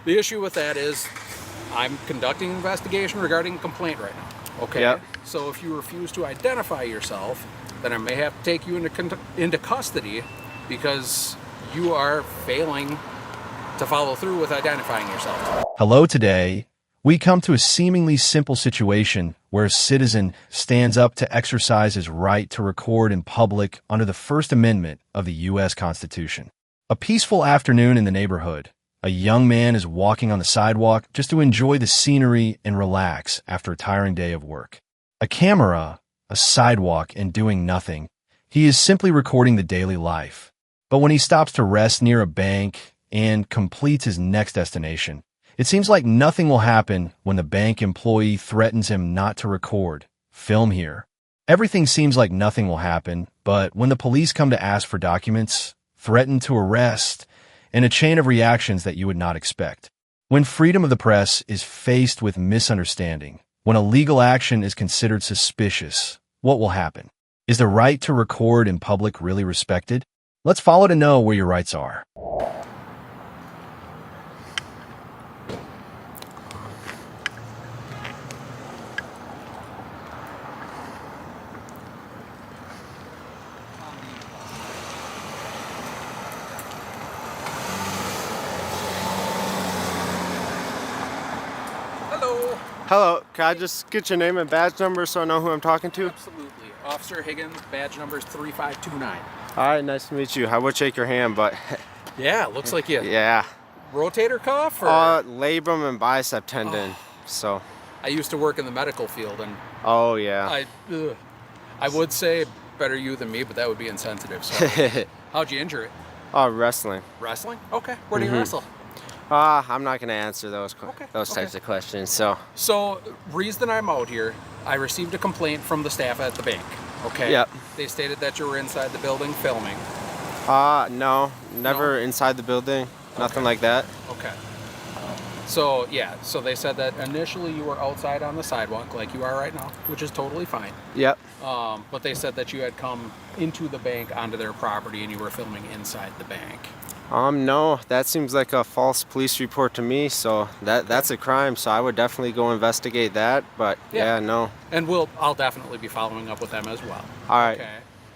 The issue with that is I'm conducting an investigation regarding a complaint right now. Okay. Yep. So if you refuse to identify yourself, then I may have to take you into custody because you are failing to follow through with identifying yourself. Hello, today we come to a seemingly simple situation where a citizen stands up to exercise his right to record in public under the First Amendment of the U.S. Constitution. A peaceful afternoon in the neighborhood. A young man is walking on the sidewalk just to enjoy the scenery and relax after a tiring day of work. A camera, a sidewalk, and doing nothing. He is simply recording the daily life. But when he stops to rest near a bank and completes his next destination, it seems like nothing will happen when the bank employee threatens him not to record. Film here. Everything seems like nothing will happen, but when the police come to ask for documents, threaten to arrest, and a chain of reactions that you would not expect. When freedom of the press is faced with misunderstanding, when a legal action is considered suspicious, what will happen? Is the right to record in public really respected? Let's follow to know where your rights are. Hello, can I just get your name and badge number so I know who I'm talking to? Absolutely. Officer Higgins, badge number is 3529. All right, nice to meet you. I would shake your hand, but... Yeah, looks like you... Yeah. Rotator cuff? Or? Labrum and bicep tendon, so... I used to work in the medical field, and... Oh, yeah. I would say better you than me, but that would be insensitive, so... How'd you injure it? Wrestling. Wrestling? Okay. Where do you wrestle? I'm not going to answer those types of questions, so... So, reason I'm out here, I received a complaint from the staff at the bank, okay? Yep. They stated that you were inside the building filming. No, never inside the building, nothing like that. Okay. So, yeah, so they said that initially you were outside on the sidewalk like you are right now, which is totally fine. Yep. But they said that you had come into the bank onto their property and you were filming inside the bank. No, that seems like a false police report to me, so that's a crime, so I would definitely go investigate that, but yeah no. And I'll definitely be following up with them as well. All right. Okay.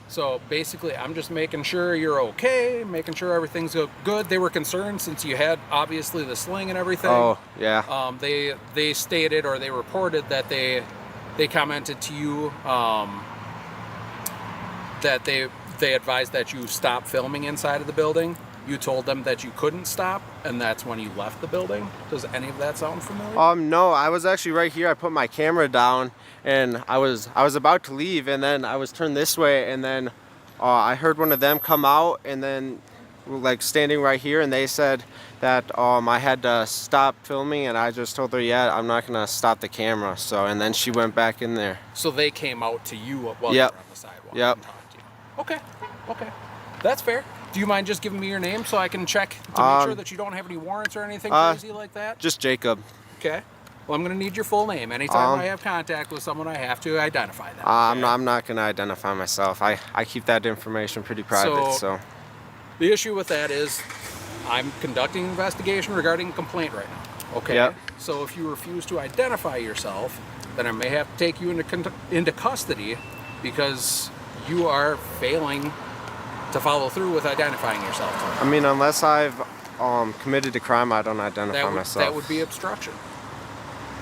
So basically, I'm just making sure you're okay, making sure everything's good. They were concerned since you had obviously the sling and everything. Oh, yeah. They stated, or they reported that they commented to you that they advised that you stop filming inside of the building. You told them that you couldn't stop, and that's when you left the building. Does any of that sound familiar? No, I was actually right here. I put my camera down, and I was about to leave, and then I was turned this way, and then I heard one of them come out, and then like standing right here, and they said that I had to stop filming, and I just told her, yeah, I'm not gonna stop the camera. So, and then she went back in there. So they came out to you while you were on the sidewalk. Yep. And talked to you. Okay, that's fair. Do you mind just giving me your name so I can check to make sure that you don't have any warrants or anything crazy like that? Just Jacob. Okay. Well, I'm going to need your full name. Anytime I have contact with someone, I have to identify them. Okay? I'm not going to identify myself. I keep that information pretty private. So the issue with that is I'm conducting an investigation regarding a complaint right now. Okay. Yep. So if you refuse to identify yourself, then I may have to take you into custody because you are failing to follow through with identifying yourself. I mean, unless I've committed a crime, I don't identify myself. That would be obstruction.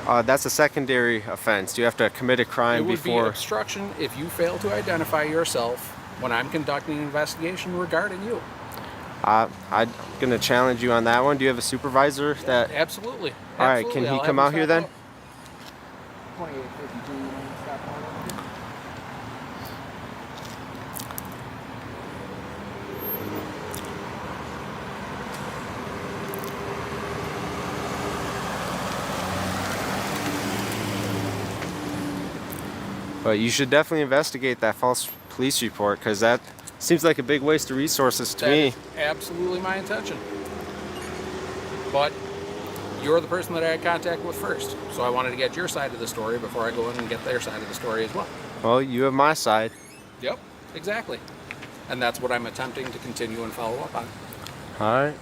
That's a secondary offense. You have to commit a crime before... It would be obstruction if you fail to identify yourself when I'm conducting an investigation regarding you. I'm going to challenge you on that one. Do you have a supervisor that... Absolutely. All right, can he come out here then? 2852. But you should definitely investigate that false police report, because that seems like a big waste of resources to me. That is absolutely my intention. But you're the person that I had contact with first, so I wanted to get your side of the story before I go in and get their side of the story as well. Well, you have my side. Yep, exactly. And that's what I'm attempting to continue and follow up on. All right.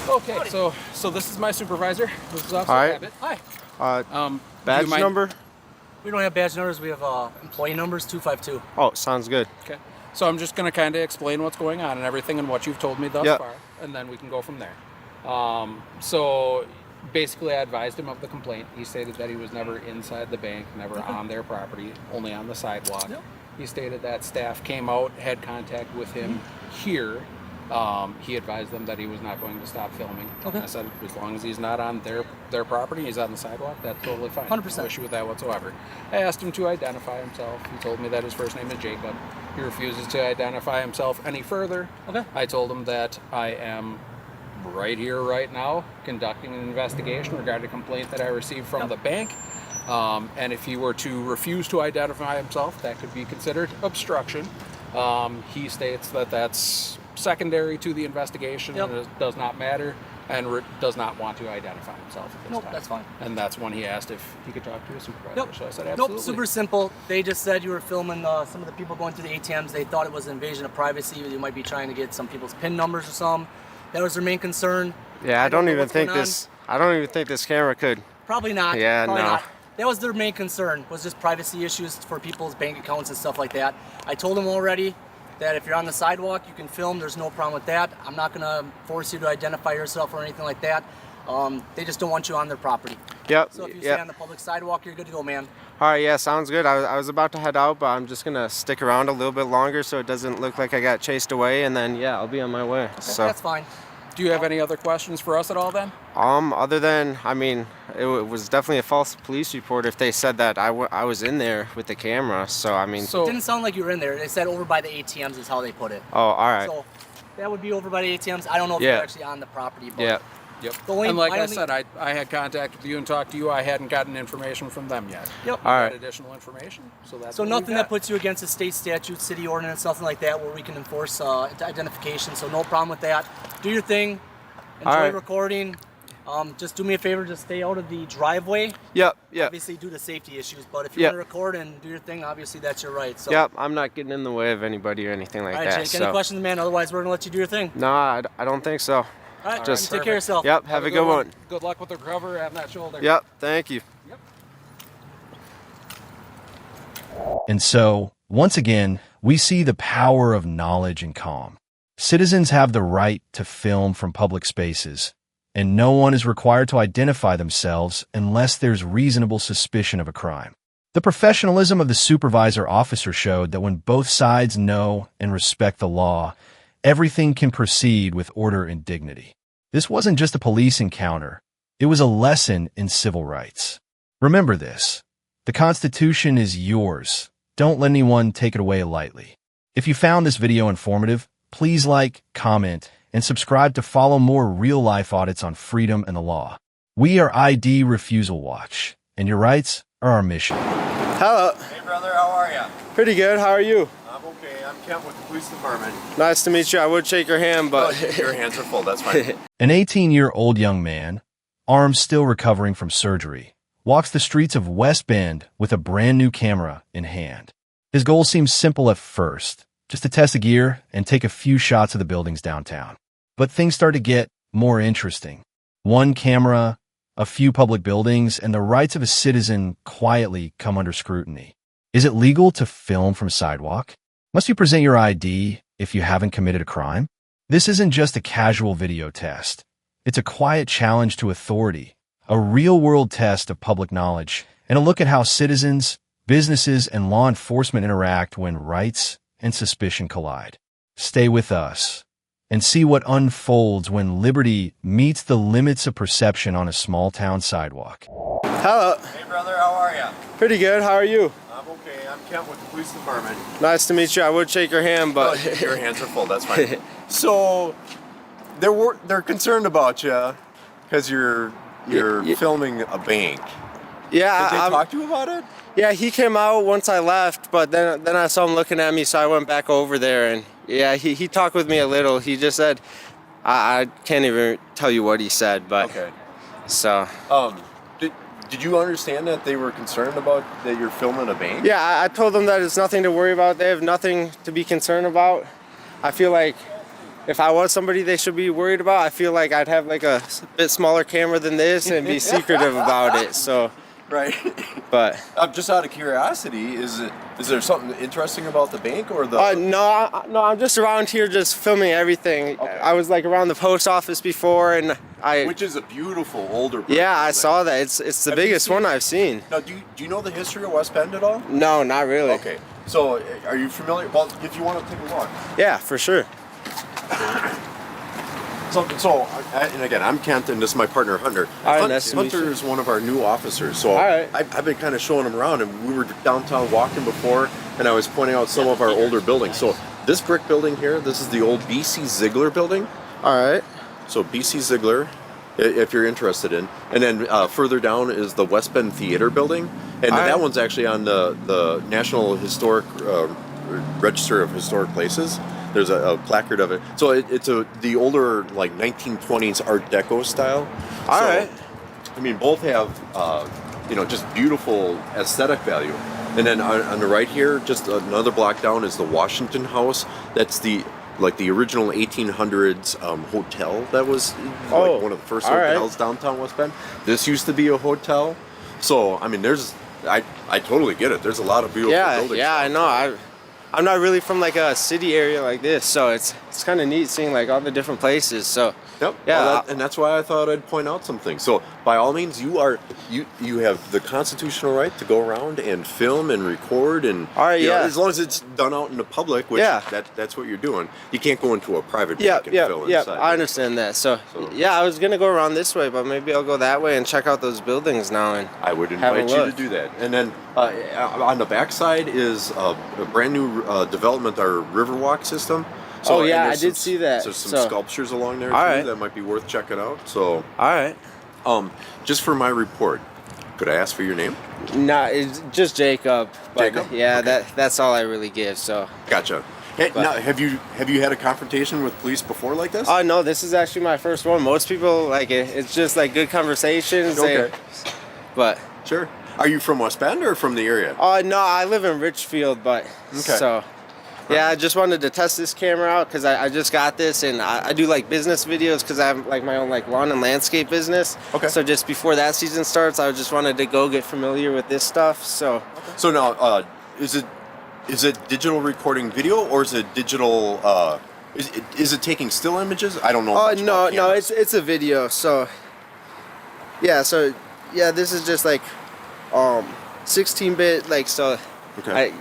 Okay, so this is my supervisor. This is Officer All right. Abbott. Hi. Do Badge you mind- number? We don't have badge numbers. We have employee numbers 252. Oh, sounds good. Okay. So I'm just going to kind of explain what's going on and everything and what you've told me thus Yep. far, and then we can go from there. So basically, I advised him of the complaint. He stated that he was never inside the bank, never on their property, only on the sidewalk. Yep. He stated that staff came out, had contact with him here. He advised them that he was not going to stop filming. Okay. I said, as long as he's not on their property, he's on the sidewalk, that's totally fine. 100%. No issue with that whatsoever. I asked him to identify himself. He told me that his first name is Jacob. He refuses to identify himself any further. Okay. I told him that I am right here, right now, conducting an investigation regarding a complaint that I received from the bank. And if he were to refuse to identify himself, that could be considered obstruction. He states that that's secondary to the investigation and it does not matter, and does not want to identify himself at this Nope, time. that's fine. And that's when he asked if he could talk to his supervisor. Nope. So I said absolutely. Nope, super simple. They just said you were filming some of the people going through the ATMs. They thought it was an invasion of privacy. You might be trying to get some people's PIN numbers or something. That was their main concern. Yeah, I don't know even what's think going on. I don't even think this camera could. Probably not. Yeah, Probably no. not. That was their main concern, was just privacy issues for people's bank accounts and stuff like that. I told them already that if you're on the sidewalk, you can film. There's no problem with that. I'm not going to force you to identify yourself or anything like that. They just don't want you on their property. Yep. So if you yep. stay on the public sidewalk, you're good to go, man. All right, yeah, sounds good. I was about to head out, but I'm just gonna stick around a little bit longer so it doesn't look like I got chased away, and then yeah, I'll be on my way. So That's fine. Do you have any other questions for us at all then? other than, I mean, it was definitely a false police report if they said that I was in there with the camera. So I mean, So It didn't sound like you were in there. They said over by the ATMs is how they put it. oh, all right. So that would be over by the ATMs. I don't know if Yeah. you're actually on the property, but Yeah. Yep. The only- And like my I only- said, I had contact with you and talked to you. I hadn't gotten information from them yet. Yep. All I right. got additional information, so that's So what nothing we've that got. puts you against a state statute, city ordinance, nothing like that, where we can enforce identification. So no problem with that. Do your thing. Enjoy All right. recording. Just do me a favor, just stay out of the driveway. Yep. Yep. Obviously due to safety issues, but if you Yep. want to record and do your thing, obviously that's your right. So, Yep. I'm not getting in the way of anybody or anything like all right, that. Jake. Any So questions, man? Otherwise, we're gonna let you do your thing. no, I don't think so. All right, Just- you take care of yourself. Yep. Have a good one. Good luck with the recovery on that shoulder. Yep. Thank you. Yep. And so, once again, we see the power of knowledge and calm. Citizens have the right to film from public spaces, and no one is required to identify themselves unless there's reasonable suspicion of a crime. The professionalism of the supervisor officer showed that when both sides know and respect the law, everything can proceed with order and dignity. This wasn't just a police encounter. It was a lesson in civil rights. Remember this. The Constitution is yours. Don't let anyone take it away lightly. If you found this video informative, please like, comment, and subscribe to follow more real-life audits on freedom and the law. We are ID Refusal Watch, and your rights are our mission. Hello. Hey brother, how are ya? Pretty good. How are you? I'm okay. I'm Kent with the police department. Nice to meet you. I would shake your hand, but Your hands are full, that's fine. An 18-year-old young man, arms still recovering from surgery, walks the streets of West Bend with a brand new camera in hand. His goal seems simple at first, just to test the gear and take a few shots of the buildings downtown. But things start to get more interesting. One camera, a few public buildings, and the rights of a citizen quietly come under scrutiny. Is it legal to film from a sidewalk? Must you present your ID if you haven't committed a crime? This isn't just a casual video test. It's a quiet challenge to authority, a real-world test of public knowledge, and a look at how citizens, businesses, and law enforcement interact when rights and suspicion collide. Stay with us and see what unfolds when liberty meets the limits of perception on a small-town sidewalk. hello. Hey brother, how are ya? Pretty good. How are you? I'm okay. I'm Kent with the police department. Nice to meet you. I would shake your hand, but Your hands are full, that's fine. So, they're concerned about you because you're Yeah. filming a bank. yeah, Did they I'm- talk to you about it? yeah, he came out once I left, but then I saw him looking at me, so I went back over there, and yeah, he talked with me a little. He just said, I can't even tell you what he said, but Okay. so Did you understand that they were concerned about that you're filming a bank? yeah, I told them that it's nothing to worry about. They have nothing to be concerned about. I feel like if I was somebody they should be worried about, I feel like I'd have like a bit smaller camera than this and be secretive about it. So, Right. but Just out of curiosity, is there something interesting about the bank or the? no, I'm just around here just filming everything. Okay. I was like around the post office before, and Which is a beautiful older brick yeah, I building. saw that. It's the Have you biggest seen one it? I've seen. Now, do you know the history of West Bend at all? No, not really. Okay. So, are you familiar? Well, if you want to take a look. Yeah, for sure. And again, I'm Kent, and this is my partner Hunter. All right, nice to meet Hunter you. is one of our new officers, so All right. I've been kind of showing him around, and we were downtown walking before, and I was pointing out some of our older buildings. So this brick building here, this is the old B.C. Ziegler building. All right. So B.C. Ziegler, if you're interested in, and then further down is the West Bend Theater building, and All right. that one's actually on the National Historic Register of Historic Places. There's a placard of it. So it's the older like 1920s Art Deco style. All so, right. I mean, both have just beautiful aesthetic value. And then on the right here, just another block down, is the Washington House. That's the original 1800s hotel that was like one of the first all right. hotels downtown West Bend. This used to be a hotel. So I mean, I totally get it. There's a lot of beautiful buildings. Yeah, I know. I'm not really from like a city area like this, so it's kind of neat seeing like all the different places. So Yep. yeah, Well, and that's why I thought I'd point out some things. So by all means, you have the constitutional right to go around and film and record and All right, you know, yeah. as long as it's done out in the public, which Yeah. that's what you're doing. You can't go into a private yeah, bank and film yeah. inside. I understand that. So yeah, I was gonna go around this way, but maybe I'll go that way and check out those buildings now. And I would have a invite you to look. do that. And then on the backside is a brand new development, our Riverwalk system. Oh, yeah, and I there's did some- see that. There's some So- sculptures along there All too right. that might be worth checking out. So all right. just for my report, could I ask for your name? Nah, it's just Jacob. But Jacob? yeah, Okay. that's all I really give. So. Gotcha. Hey, But- now, have you had a confrontation with police before like this? Oh no, this is actually my first one. Most people like it. It's just like good conversations. Okay. But Sure. Are you from West Bend or from the area? no, I live in Richfield, but Okay. so yeah, I just wanted to test this camera out because I just got this and I do like business videos because I have like my own like lawn and landscape business. Okay. So just before that season starts, I just wanted to go get familiar with this stuff. So So now, is it digital recording video or is it digital? Is it taking still images? I don't know. oh much about no, cameras. it's a video. So yeah, this is just like 16-bit like so. Okay.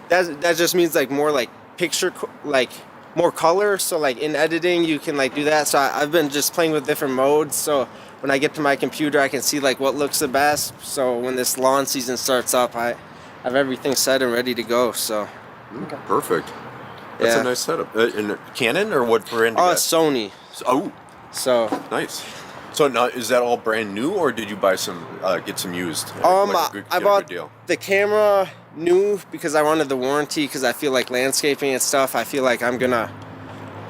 That just means like more like picture like more color, so like in editing you can like do that. So I've been just playing with different modes, so when I get to my computer I can see like what looks the best. So when this lawn season starts up, I have everything set and ready to go. So Perfect. That's Yeah. a nice setup. And Canon or what brand? oh, it's Sony. Oh, So nice. So now, is that all brand new, or did you buy some, get some used? I get a bought good deal. the camera new because I wanted the warranty, because I feel like landscaping and stuff, I feel like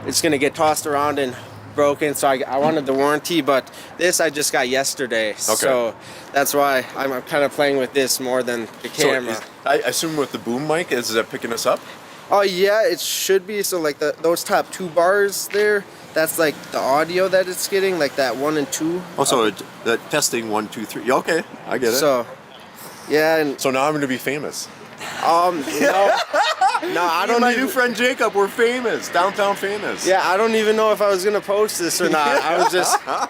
it's gonna get tossed around and broken, so I wanted the warranty. But this I just got yesterday, so that's why I'm kind of playing with this more than the camera. So I assume with the boom mic, is that picking us up? Oh yeah, it should be. So like those top two bars there, that's like the audio that it's getting, like that 1 and 2. Oh, so the testing 1, 2, 3. Yeah, okay, I get it. So yeah, and So now I'm going to be famous. no, I don't My even, new friend Jacob, we're famous, downtown famous. Yeah, I don't even know if I was gonna post this or not. I was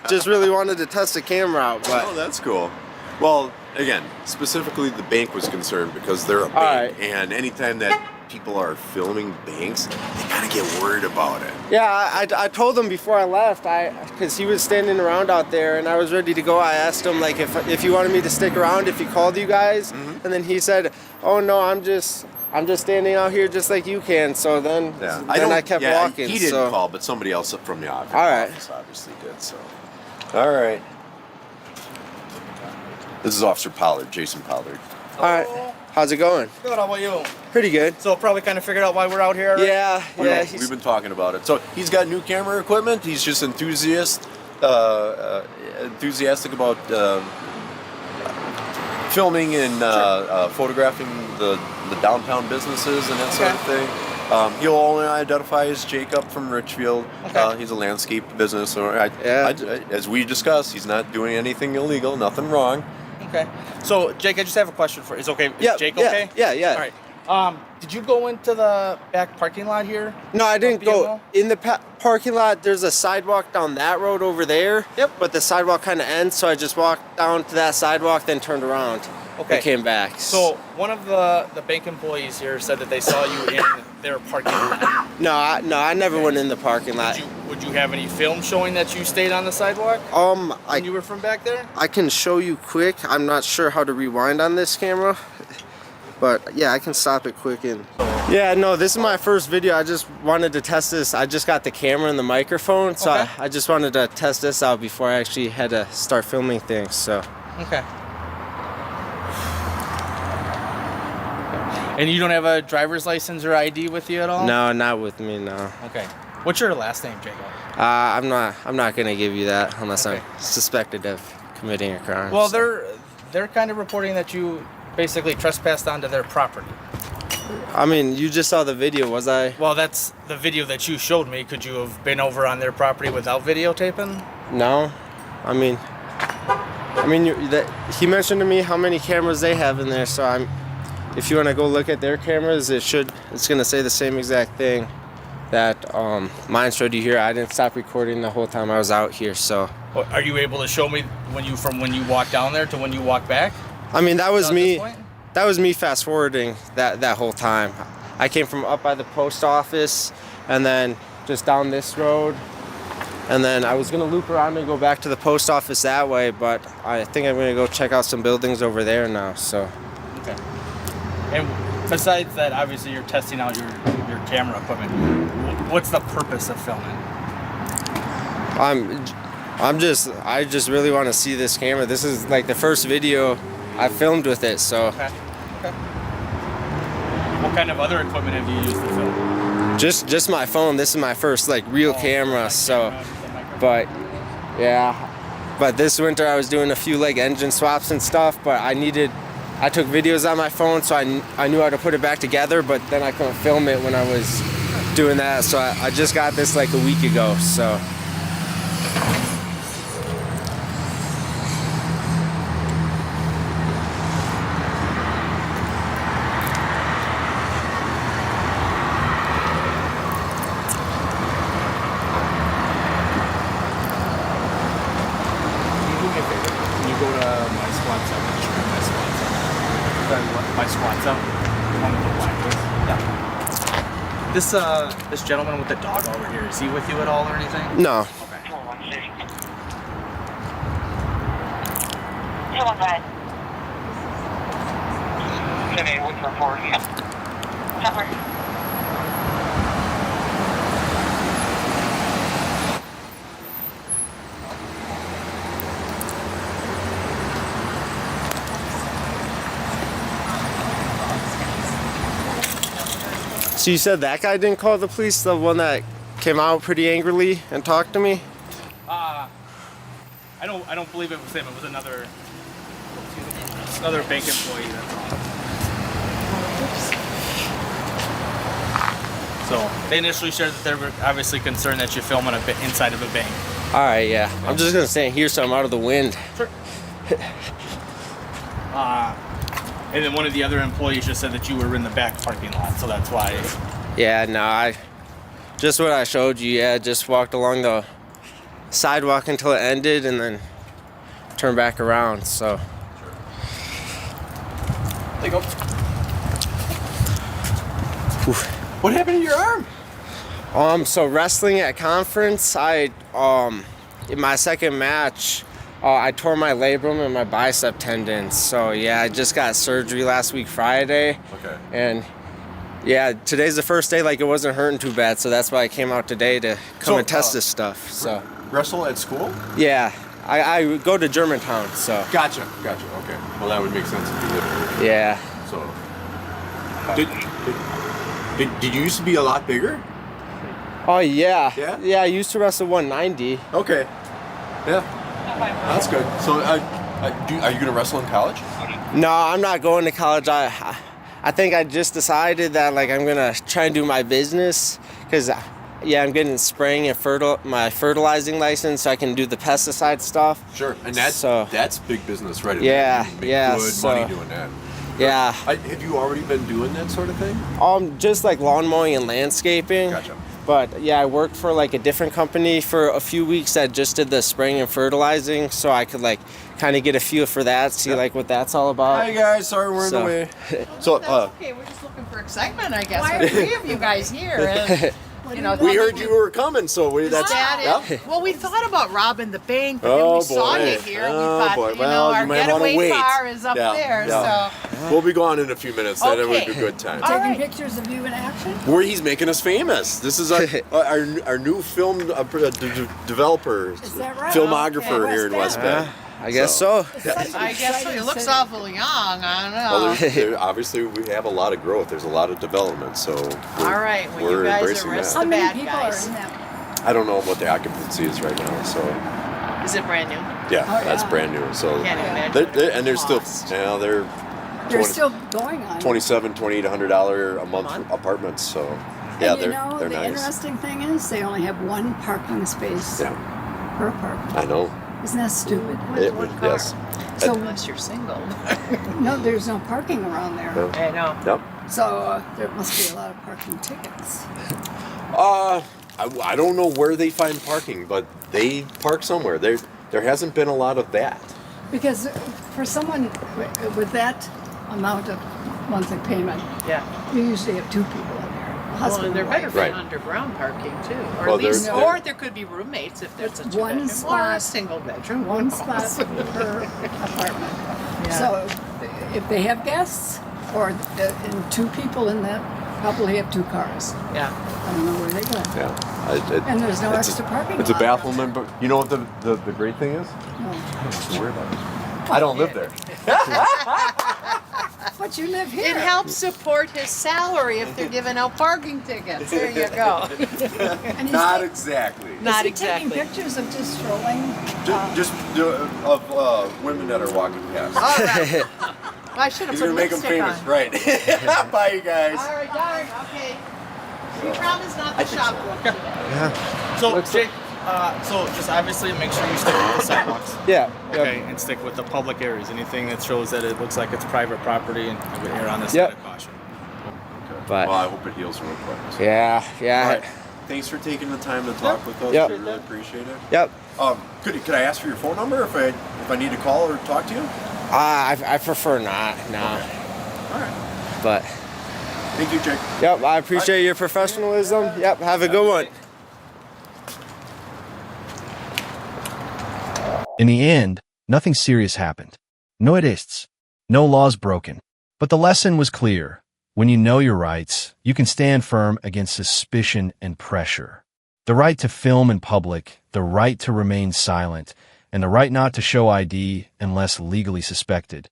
just really wanted to test the camera out, but Oh, that's cool. Well, again, specifically the bank was concerned because they're a bank, right. and anytime that people are filming banks, they kind of get worried about it. yeah, I told him before I left, because he was standing around out there and I was ready to go. I asked him like if he wanted me to stick around if he called you guys, and then he said, "Oh no, I'm just standing out here just like you can." So then, I kept walking. He didn't so. call, but somebody else from the office, All right. obviously did. So, all right. This is Officer Pollard, Jason Pollard. All right, how's it going? Good, how about you? Pretty good. So probably kind of figured out why we're out here. Yeah, yeah. We've been talking about it. So he's got new camera equipment. He's just enthusiastic about filming and photographing the downtown businesses and that sort of thing. He'll only identify as Jacob from Richfield. Okay. He's a landscape business. So Yeah. as we discussed, he's not doing anything illegal, nothing wrong. Okay. So, Jake, I just have a question for. Is okay? Yeah, Is Jake yeah, okay? yeah. All right. Did you go into the back parking lot here? No, I didn't BMO? go in the parking lot. There's a sidewalk down that road over there. Yep. But the sidewalk kind of ends, so I just walked down to that sidewalk, then turned around. Okay. And came back. So one of the bank employees here said that they saw you in their parking lot. No, I never went in the parking lot. Would you have any film showing that you stayed on the sidewalk when you were from back there? I can show you quick. I'm not sure how to rewind on this camera, but yeah, I can stop it quick and. Yeah, no, this is my first video. I just wanted to test this. I just got the camera and the microphone, so Okay. I just wanted to test this out before I actually had to start filming things. So. Okay. And you don't have a driver's license or ID with you at all? No, not with me. No. Okay. What's your last name, Jacob? I'm not gonna give you that unless Okay. I'm suspected of committing a crime. Well, so. they're kind of reporting that you basically trespassed onto their property. I mean, you just saw the video, was I? Well, that's the video that you showed me. Could you have been over on their property without videotaping? No. I mean, he mentioned to me how many cameras they have in there, so if you want to go look at their cameras, it's gonna say the same exact thing that mine showed you here. I didn't stop recording the whole time I was out here, so. Are you able to show me when you walked down there to when you walked back? I mean, that was At this me. point? That was me fast forwarding that whole time. I came from up by the post office, and then just down this road, and then I was gonna loop around and go back to the post office that way, but I think I'm gonna go check out some buildings over there now. So. Okay. And besides that, obviously you're testing out your camera equipment. What's the purpose of filming? I just really want to see this camera. This is like the first video I filmed with it, so. Okay. What kind of other equipment have you used to film? Just my phone. This is my first like real camera, so. But yeah, but this winter I was doing a few like engine swaps and stuff, but I took videos on my phone, so I knew how to put it back together, but then I couldn't film it when I was doing that, so I just got this like a week ago, so. Can you go to my squad zone? My squad zone? The one with the black list? Yeah. This gentleman with the dog over here, is he with you at all or anything? No. Okay. Come on, guys. 10-8, what's your report? Cover. So you said that guy didn't call the police, the one that came out pretty angrily and talked to me? I don't believe it was him. It was another bank employee. That's all. So they initially shared that they were obviously concerned that you're filming a bit inside of a bank. All right, yeah. I'm just gonna stand here so I'm out of the wind. Sure. And then one of the other employees just said that you were in the back parking lot, so that's why. Yeah, no, just what I showed you. Yeah, just walked along the sidewalk until it ended, and then turned back around. So. There you go. Oof. What happened to your arm? So wrestling at conference, in my second match, I tore my labrum and my bicep tendons. So yeah, I just got surgery last week Friday. Okay. And yeah, today's the first day like it wasn't hurting too bad, so that's why I came out today to come and test this stuff. So Wrestle at school? yeah, I go to Germantown, so Gotcha. Okay. Well, that would make sense if you live here. yeah. So, did you used to be a lot bigger? Oh yeah. Yeah? Yeah, I used to wrestle 190. Okay. Yeah. That's good. So, are you gonna wrestle in college? No, I'm not going to college. I I think I just decided that like I'm gonna try and do my business because yeah, I'm getting spraying and my fertilizing license so I can do the pesticide stuff. Sure, and that's big business, right? Yeah, You make yeah. good money doing that. Yeah. Have you already been doing that sort of thing? Just like lawn mowing and landscaping. Gotcha. But yeah, I worked for like a different company for a few weeks that just did the spraying and fertilizing, so I could like kind of get a feel for that, see like what that's all about. Hi guys, sorry we're in the way. So That's okay. We're just looking for excitement, I guess. Why are three of you guys here? And, you know, we heard you were coming, so that's that yeah. it? Well, we thought about robbing the bank, but Oh, then we saw boy. you here. And we Oh, thought, boy. you Well, know, you our might wanna getaway wait. car is up Yeah, there. yeah. So, We'll be gone in a few minutes. Then it would be a Okay. good time. All Taking right. pictures of you in action? Where he's making us famous. This is our new film developer, Is that right? filmographer Okay. here in West West Bend. I guess so. I guess so. He looks awful young. I don't know. Well, obviously we have a lot of growth. There's a lot of development, so All right. Well, we're you guys embracing arrest that. How the many bad people guys. are in that? I don't know what the occupancy is right now, so Is it brand new? yeah, Oh, that's yeah. brand new. So Can't imagine. and they're still Cost. now they're They're 20 still going on. $2,700, $2,800 a month apartments. So yeah, And you they're know, the nice. interesting thing is they only have one parking space Yeah, per apartment. I know. Isn't that stupid? One car. Yes. So Unless you're single. no, there's no parking around there. No. I know. Yep. So there must be a lot of parking tickets. I don't know where they find parking, but they park somewhere. There hasn't been a lot of that. Because for someone with that amount of monthly payment, Yeah. you usually have two people in there. A Well, husband and there and better wife. be Right. underground parking too, or Well, at least, there- or there could be roommates if there's a One two-bedroom or a spot- single bedroom. One spot per apartment. So if they have guests, or and two people in that, probably have two cars. Yeah. I don't know where they go. Yeah. And there's no it's extra parking It's a lot. bafflement, but you know what the great thing is? No. Don't worry about it. I don't live there. But you live here. It helps support his salary if they're giving out parking tickets. There you go. And he's Not ta- exactly. Not is he taking exactly. pictures of just strolling? Just of women that are walking past. All right. Well, I should have He's put gonna make them lipstick famous, on. right? Bye, you guys. All right, darn. Okay. We promise not to shop one today. So, Jake, so just obviously make sure you stick with the sidewalks. Yeah. Okay, and stick with the public areas. Anything that shows that it looks like it's private property, and I would err on the side Yep. of caution. But Well, I hope it heals real quick. yeah. All right. Thanks for taking the time to talk with us. Yep. We really appreciate it. Yep. Could I ask for your phone number if I need to call or talk to you? I prefer not. No. All right. But Thank you, Jake. yep, I appreciate your professionalism. Yep. Have a good one. In the end, nothing serious happened. No arrests, no laws broken. But the lesson was clear. When you know your rights, you can stand firm against suspicion and pressure. The right to film in public, the right to remain silent, and the right not to show ID unless legally suspected.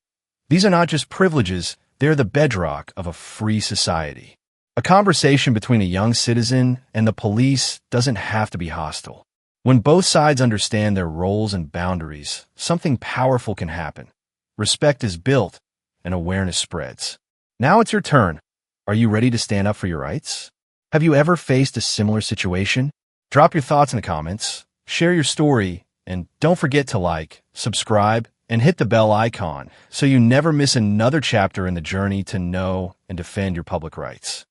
These are not just privileges, they're the bedrock of a free society. A conversation between a young citizen and the police doesn't have to be hostile. When both sides understand their roles and boundaries, something powerful can happen. Respect is built, and awareness spreads. Now it's your turn. Are you ready to stand up for your rights? Have you ever faced a similar situation? Drop your thoughts in the comments, share your story, and don't forget to like, subscribe, and hit the bell icon so you never miss another chapter in the journey to know and defend your public rights.